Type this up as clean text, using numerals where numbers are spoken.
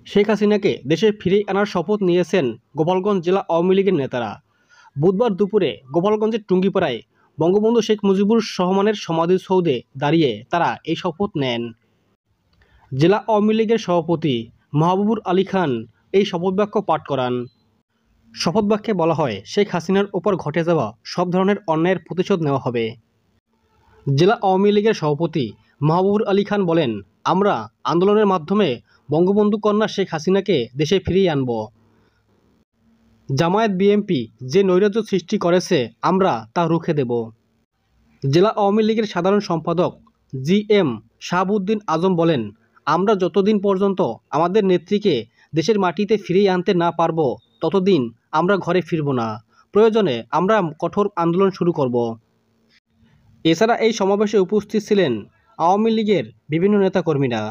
শেখ হাসিনাকে দেশে ফিরিয়ে আনার শপথ নিয়েছেন গোপালগঞ্জ জেলা আওয়ামী লীগের নেতারা। বুধবার দুপুরে গোপালগঞ্জের টুঙ্গিপাড়ায় বঙ্গবন্ধু শেখ মুজিবুর রহমানের সমাধিসৌধে দাঁড়িয়ে তারা এই শপথ নেন। জেলা আওয়ামী লীগের সভাপতি মাহবুবুর আলী খান এই শপথ বাক্য পাঠ করান। শপথ বাক্যে বলা হয়, শেখ হাসিনার ওপর ঘটে যাওয়া সব ধরনের অন্যায়ের প্রতিশোধ নেওয়া হবে। জেলা আওয়ামী লীগের সভাপতি মাহবুবুর আলী খান বলেন, আমরা আন্দোলনের মাধ্যমে বঙ্গবন্ধু কন্যা শেখ হাসিনাকে দেশে ফিরিয়ে আনব। জামায়াত বিএনপি যে নৈরাজ্য সৃষ্টি করেছে আমরা তা রুখে দেব। জেলা আওয়ামী লীগের সাধারণ সম্পাদক জি.এম. শাহাবুদ্দিন আজম বলেন, আমরা যতদিন পর্যন্ত আমাদের নেত্রীকে দেশের মাটিতে ফিরিয়ে আনতে না পারব ততদিন আমরা ঘরে ফিরব না। প্রয়োজনে আমরা কঠোর আন্দোলন শুরু করব। এছাড়া এই সমাবেশে উপস্থিত ছিলেন আওয়ামী লীগের বিভিন্ন নেতাকর্মীরা।